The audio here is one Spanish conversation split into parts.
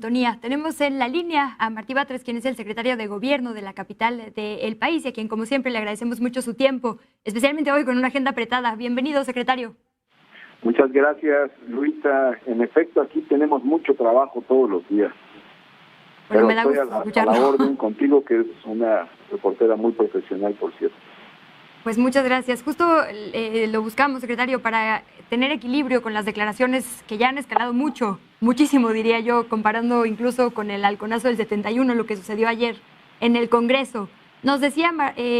Donía, tenemos en la línea a Martí Batres, quien es el secretario de Gobierno de la capital del país y a quien, como siempre, le agradecemos mucho su tiempo, especialmente hoy con una agenda apretada. Bienvenido, secretario. Muchas gracias, Luisa. En efecto, aquí tenemos mucho trabajo todos los días. Bueno, Pero me da estoy gusto a escucharlo. la orden contigo, que es una reportera muy profesional, por cierto. Pues muchas gracias. Justo lo buscamos, secretario, para tener equilibrio con las declaraciones que ya han escalado muchísimo, diría yo, comparando incluso con el halconazo del 71, lo que sucedió ayer en el Congreso. Nos decía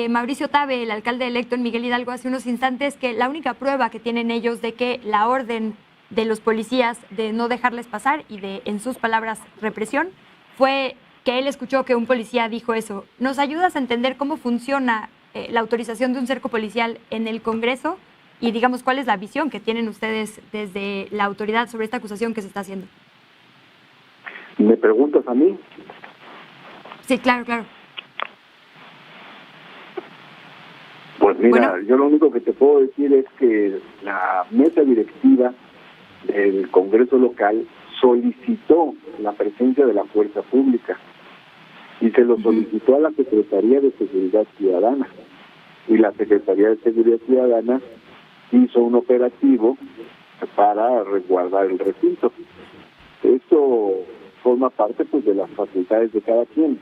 Mauricio Tabe, el alcalde electo en Miguel Hidalgo, hace unos instantes, que la única prueba que tienen ellos de que la orden de los policías de no dejarles pasar y de, en sus palabras, represión, fue que él escuchó que un policía dijo eso. ¿Nos ayudas a entender cómo funciona la autorización de un cerco policial en el Congreso y, digamos, cuál es la visión que tienen ustedes desde la autoridad sobre esta acusación que se está haciendo? ¿Me preguntas a mí? Sí, claro. Pues mira, yo lo único que te puedo decir es que la mesa directiva del Congreso local solicitó la presencia de la fuerza pública y se lo solicitó a la Secretaría de Seguridad Ciudadana, y la Secretaría de Seguridad Ciudadana hizo un operativo para resguardar el recinto. Esto forma parte, pues, de las facultades de cada quien.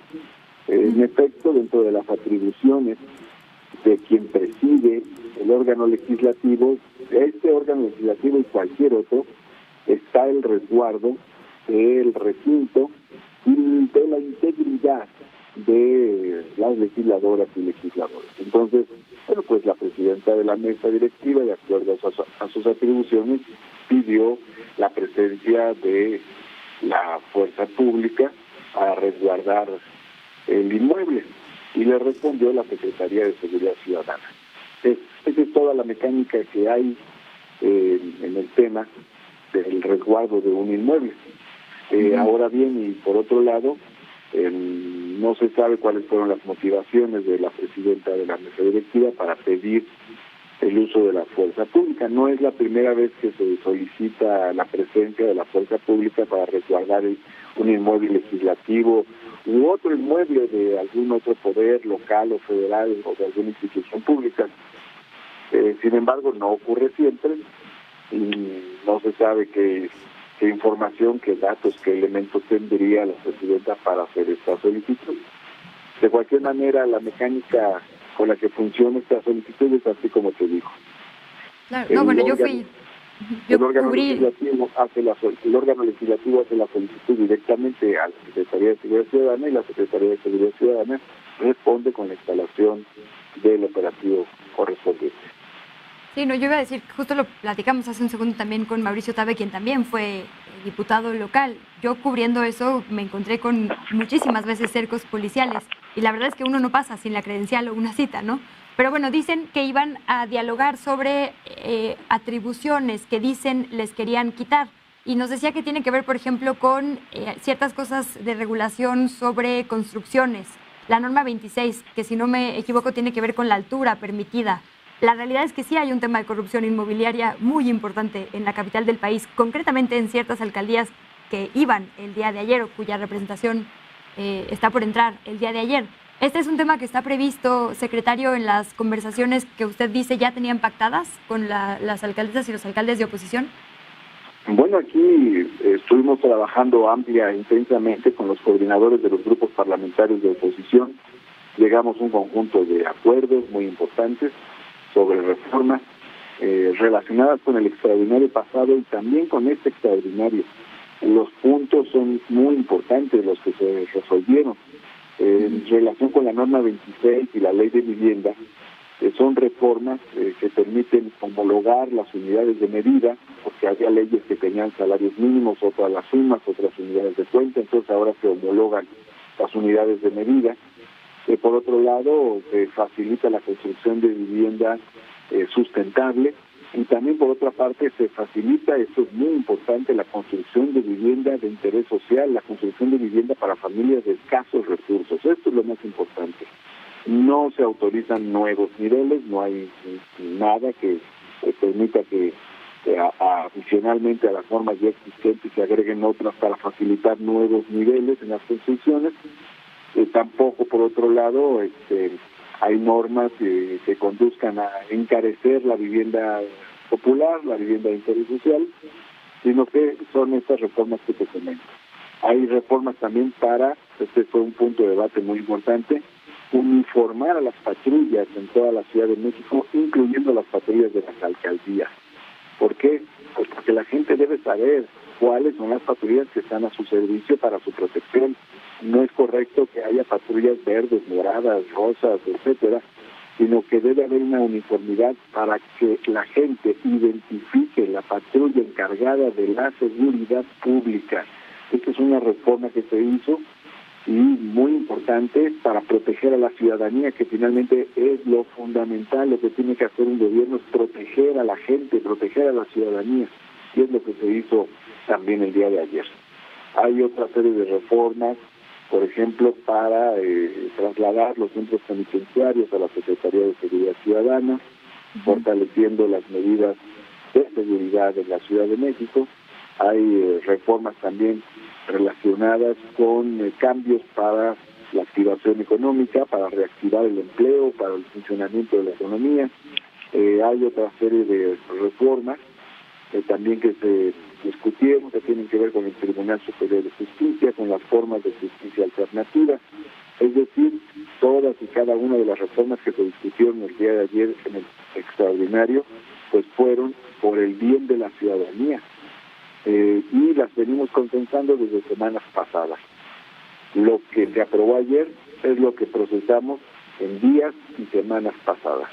En efecto, dentro de las atribuciones de quien preside el órgano legislativo, este órgano legislativo y cualquier otro, está el resguardo del recinto y de la integridad de las legisladoras y legisladores. Entonces, bueno, pues la presidenta de la mesa directiva, de acuerdo a sus atribuciones, pidió la presencia de la fuerza pública para resguardar el inmueble, y le respondió la Secretaría de Seguridad Ciudadana. Esa es toda la mecánica que hay en el tema del resguardo de un inmueble. Ahora bien, y por otro lado, no se sabe cuáles fueron las motivaciones de la presidenta de la mesa directiva para pedir el uso de la fuerza pública. No es la primera vez que se solicita la presencia de la fuerza pública para resguardar un inmueble legislativo u otro inmueble de algún otro poder local o federal o de alguna institución pública. Sin embargo, no ocurre siempre y no se sabe qué información, qué datos, qué elementos tendría la presidenta para hacer esta solicitud. De cualquier manera, la mecánica con la que funciona esta solicitud es así como te digo. Claro. No, bueno, el órgano legislativo hace la solicitud directamente a la Secretaría de Seguridad Ciudadana, y la Secretaría de Seguridad Ciudadana responde con la instalación del operativo correspondiente. Sí, no, yo iba a decir, justo lo platicamos hace un segundo también con Mauricio Tabe, quien también fue diputado local. Yo, cubriendo eso, me encontré con muchísimas veces cercos policiales y la verdad es que uno no pasa sin la credencial o una cita, ¿no? Pero bueno, dicen que iban a dialogar sobre atribuciones que dicen les querían quitar, y nos decía que tiene que ver, por ejemplo, con ciertas cosas de regulación sobre construcciones. La norma 26, que si no me equivoco tiene que ver con la altura permitida. La realidad es que sí hay un tema de corrupción inmobiliaria muy importante en la capital del país, concretamente en ciertas alcaldías que iban el día de ayer o cuya representación está por entrar el día de ayer. ¿Este es un tema que está previsto, secretario, en las conversaciones que usted dice ya tenían pactadas con las alcaldesas y los alcaldes de oposición? Bueno, aquí estuvimos trabajando amplia e intensamente con los coordinadores de los grupos parlamentarios de oposición. Llegamos a un conjunto de acuerdos muy importantes sobre reformas relacionadas con el extraordinario pasado y también con este extraordinario. Los puntos son muy importantes los que se resolvieron. En relación con la norma 26 y la ley de vivienda, son reformas que permiten homologar las unidades de medida, porque había leyes que tenían salarios mínimos, otras las sumas, otras unidades de cuenta, entonces ahora se homologan las unidades de medida. Por otro lado, se facilita la construcción de vivienda sustentable, y también por otra parte se facilita, esto es muy importante, la construcción de vivienda de interés social, la construcción de vivienda para familias de escasos recursos. Esto es lo más importante. No se autorizan nuevos niveles, no hay nada que permita que adicionalmente a las normas ya existentes se agreguen otras para facilitar nuevos niveles en las construcciones. Tampoco, por otro lado, hay normas que conduzcan a encarecer la vivienda popular, la vivienda de interés social, sino que son estas reformas que te comento. Hay reformas también para, este fue un punto de debate muy importante, uniformar a las patrullas en toda la Ciudad de México, incluyendo las patrullas de las alcaldías. ¿Por qué? Pues porque la gente debe saber cuáles son las patrullas que están a su servicio para su protección. No es correcto que haya patrullas verdes, moradas, rosas, etcétera, sino que debe haber una uniformidad para que la gente identifique la patrulla encargada de la seguridad pública. Esta es una reforma que se hizo y muy importante para proteger a la ciudadanía, que finalmente es lo fundamental. Lo que tiene que hacer un gobierno es proteger a la gente, proteger a la ciudadanía, y es lo que se hizo también el día de ayer. Hay otra serie de reformas, por ejemplo, para trasladar los centros penitenciarios a la Secretaría de Seguridad Ciudadana, fortaleciendo las medidas de seguridad en la Ciudad de México. Hay reformas también relacionadas con cambios para la activación económica, para reactivar el empleo, para el funcionamiento de la economía. Hay otra serie de reformas también que se discutieron, que tienen que ver con el Tribunal Superior de Justicia, con las formas de justicia alternativa. Es decir, todas y cada una de las reformas que se discutieron el día de ayer en el extraordinario, pues fueron por el bien de la ciudadanía. Y las venimos consensando desde semanas pasadas. Lo que se aprobó ayer es lo que procesamos en días y semanas pasadas.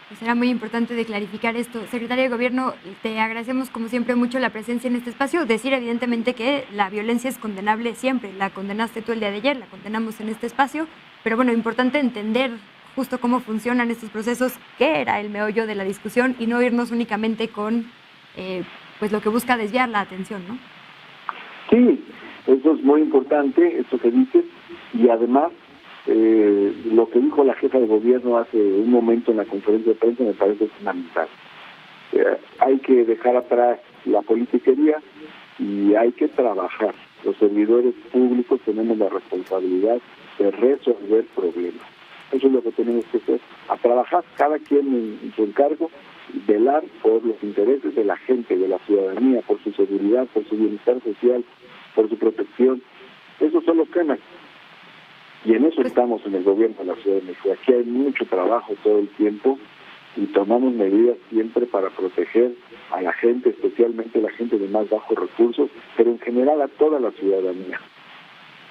Pues será muy importante de clarificar esto. Secretario de Gobierno, te agradecemos como siempre mucho la presencia en este espacio. Decir evidentemente que la violencia es condenable siempre. La condenaste tú el día de ayer, la condenamos en este espacio. Pero bueno, importante entender justo cómo funcionan estos procesos, qué era el meollo de la discusión y no irnos únicamente con pues lo que busca desviar la atención, ¿no? Sí, eso es muy importante, eso que dices, y además lo que dijo la jefa de gobierno hace un momento en la conferencia de prensa me parece fundamental. Hay que dejar atrás la politiquería y hay que trabajar. Los servidores públicos tenemos la responsabilidad de resolver problemas. Eso es lo que tenemos que hacer, a trabajar cada quien en su encargo, velar por los intereses de la gente, de la ciudadanía, por su seguridad, por su bienestar social, por su protección. Esos son los temas. Y en eso estamos en el gobierno de la Ciudad de México. Aquí hay mucho trabajo todo el tiempo y tomamos medidas siempre para proteger a la gente, especialmente la gente de más bajos recursos, pero en general a toda la ciudadanía.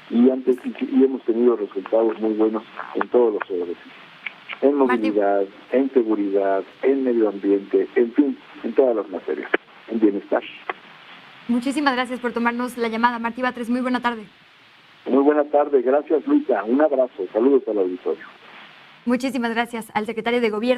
Y hemos tenido resultados muy buenos en todos los órdenes. En movilidad, en seguridad, en medio ambiente, en fin, en todas las materias, en bienestar. Muchísimas gracias por tomarnos la llamada. Martí Batres, muy buena tarde. Muy buena tarde, gracias Luisa, un abrazo, saludos al auditorio. Muchísimas gracias al secretario de Gobierno.